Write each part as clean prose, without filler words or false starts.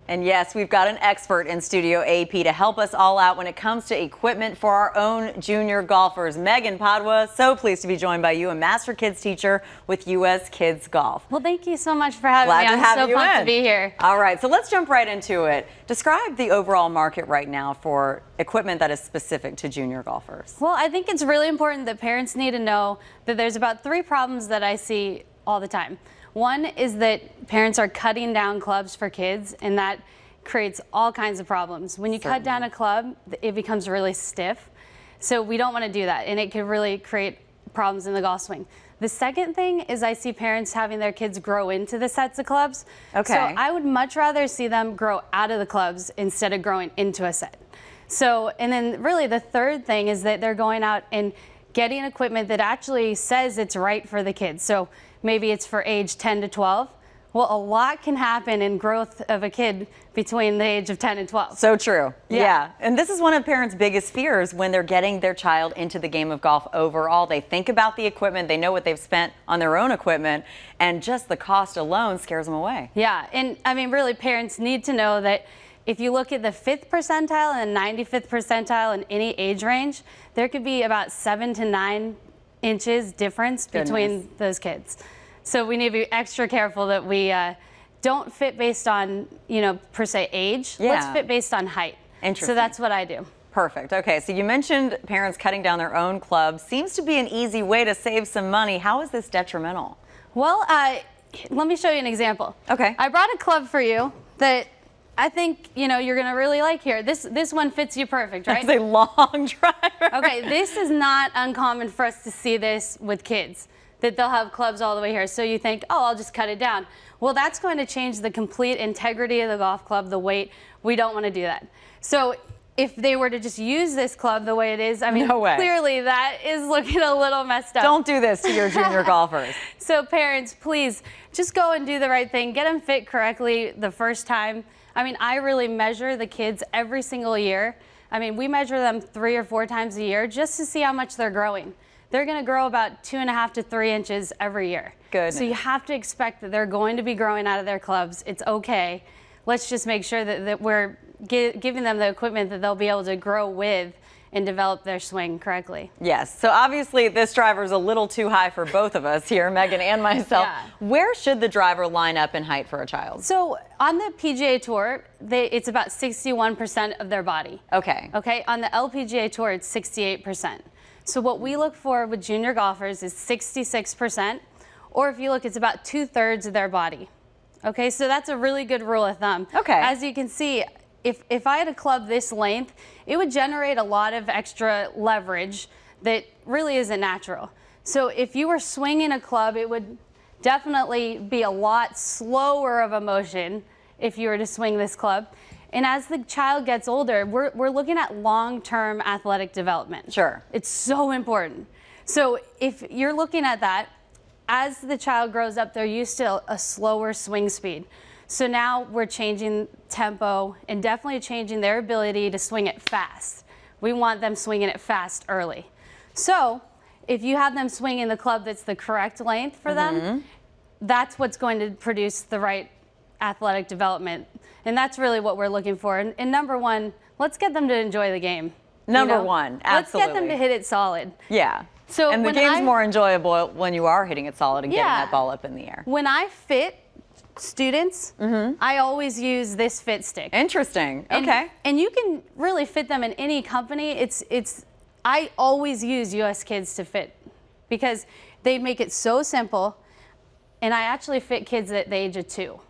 And yes, we've got an expert in Studio AP to help us all out when it comes to equipment for our own junior golfers. Megan Padua, so pleased to be joined by you, a Master Kids teacher with U.S. Kids Golf. Well, thank you so much for having me. I'm so pumped to be here. All right, so let's jump right into it. Describe the overall market right now for equipment that is specific to junior golfers. Well, I think it's really important that parents need to know that there's about 3 problems that I see all the time. One is that parents are cutting down clubs for kids, and that creates all kinds of problems. When you cut down a club, it becomes really stiff. So we don't want to do that, and it could really create problems in the golf swing. The second thing is I see parents having their kids grow into the sets of clubs. Okay. So I would much rather see them grow out of the clubs instead of growing into a set. So, and then really the third thing is that they're going out and getting equipment that actually says it's right for the kids. So maybe it's for age 10 to 12. Well, a lot can happen in growth of a kid between the age of 10 and 12. So true. Yeah. And this is one of parents' biggest fears when they're getting their child into the game of golf overall. They think about the equipment, they know what they've spent on their own equipment, and just the cost alone scares them away. Yeah, and I mean, really, parents need to know that if you look at the 5th percentile and 95th percentile in any age range, there could be about 7 to 9 inches difference between those kids. So we need to be extra careful that we don't fit based on, per se age. Yeah. Let's fit based on height. Interesting. So that's what I do. Perfect. Okay, so you mentioned parents cutting down their own clubs. Seems to be an easy way to save some money. How is this detrimental? Well, let me show you an example. Okay. I brought a club for you that I think, you're going to really like here. This one fits you perfect, right? It's a long driver. Okay, this is not uncommon for us to see this with kids, that they'll have clubs all the way here. So you think, oh, I'll just cut it down. Well, that's going to change the complete integrity of the golf club, the weight. We don't want to do that. So if they were to just use this club the way it is, I mean, no way. Clearly that is looking a little messed up. Don't do this to your junior golfers. So parents, please just go and do the right thing. Get them fit correctly the first time. I mean, I really measure the kids every single year. I mean, we measure them 3 or 4 times a year just to see how much they're growing. They're going to grow about 2.5 to 3 inches every year. Good. So you have to expect that they're going to be growing out of their clubs. It's okay. Let's just make sure that we're giving them the equipment that they'll be able to grow with and develop their swing correctly. Yes. So obviously this driver's a little too high for both of us here, Megan and myself. Yeah. Where should the driver line up in height for a child? So on the PGA Tour, it's about 61% of their body. Okay. Okay. On the LPGA Tour, it's 68%. So what we look for with junior golfers is 66%, or if you look, it's about 2/3 of their body. Okay, so that's a really good rule of thumb. Okay. As you can see, if I had a club this length, it would generate a lot of extra leverage that really isn't natural. So if you were swinging a club, it would definitely be a lot slower of a motion if you were to swing this club. And as the child gets older, we're looking at long-term athletic development. Sure. It's so important. So if you're looking at that, as the child grows up, they're used to a slower swing speed. So now we're changing tempo and definitely changing their ability to swing it fast. We want them swinging it fast early. So if you have them swinging the club that's the correct length for them, that's what's going to produce the right athletic development. And that's really what we're looking for. And number one, let's get them to enjoy the game. Number one, absolutely. Let's get them to hit it solid. Yeah. So and the game's more enjoyable when you are hitting it solid and getting that ball up in the air. When I fit students, I always use this fit stick. Interesting. Okay. And you can really fit them in any company. I always use US Kids to fit because they make it so simple. And I actually fit kids at the age of 2.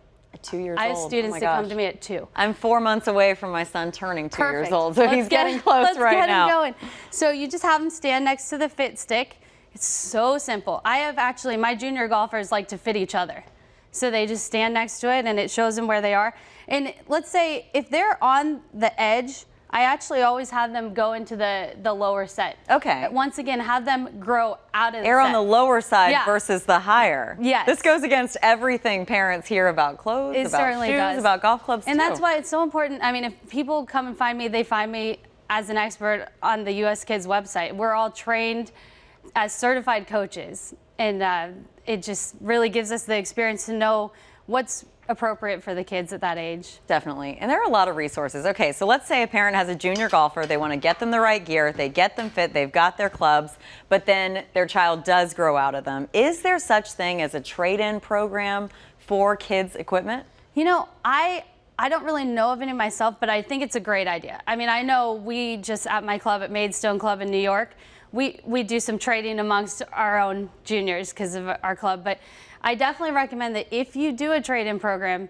2 years old. I have students that come to me at 2. I'm 4 months away from my son turning 2 years Perfect. old, so he's getting close right now. Let's get him going. So you just have them stand next to the fit stick. It's so simple. I have actually, my junior golfers like to fit each other. So they just stand next to it and it shows them where they are. And let's say if they're on the edge, I actually always have them go into the lower set. Okay. Once again, have them grow out of the Air set. on the lower side versus the higher. Yes. This goes against everything parents hear about clothes, It about certainly shoes, does. about golf clubs And too. that's why it's so important. I mean, if people come and find me, they find me as an expert on the US Kids website. We're all trained as certified coaches. And it just really gives us the experience to know what's appropriate for the kids at that age. Definitely. And there are a lot of resources. Okay, so let's say a parent has a junior golfer. They want to get them the right gear. They get them fit. They've got their clubs, but then their child does grow out of them. Is there such thing as a trade-in program for kids' equipment? You know, I don't really know of any myself, but I think it's a great idea. I mean, I know we just at my club at Maidstone Club in New York, we do some trading amongst our own juniors because of our club, but I definitely recommend that if you do a trade-in program,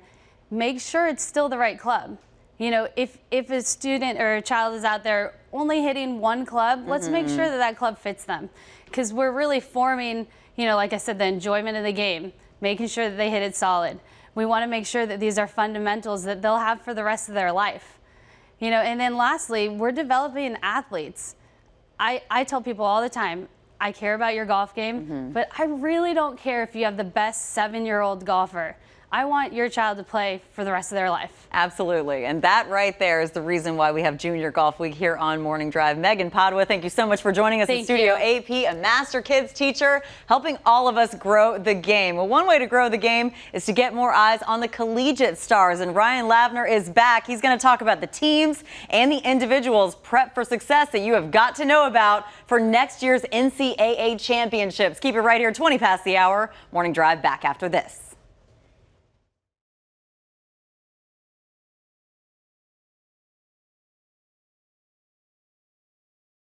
make sure it's still the right club. You know, if a student or a child is out there only hitting one club, let's make sure that that club fits them, because we're really forming, you know, like I said, the enjoyment of the game, making sure that they hit it solid. We want to make sure that these are fundamentals that they'll have for the rest of their life. You know, and then lastly, we're developing athletes. I tell people all the time, I care about your golf game, but I really don't care if you have the best 7-year-old golfer. I want your child to play for the rest of their life. Absolutely. And that right there is the reason why we have Junior Golf Week here on Morning Drive. Megan Padua, thank you so much for joining us in studio. AP, a master kids teacher, helping all of us grow the game. Well, one way to grow the game is to get more eyes on the collegiate stars. And Ryan Lavner is back. He's going to talk about the teams and the individuals prep for success that you have got to know about for next year's NCAA championships. Keep it right here, 20 past the hour. Morning Drive back after this.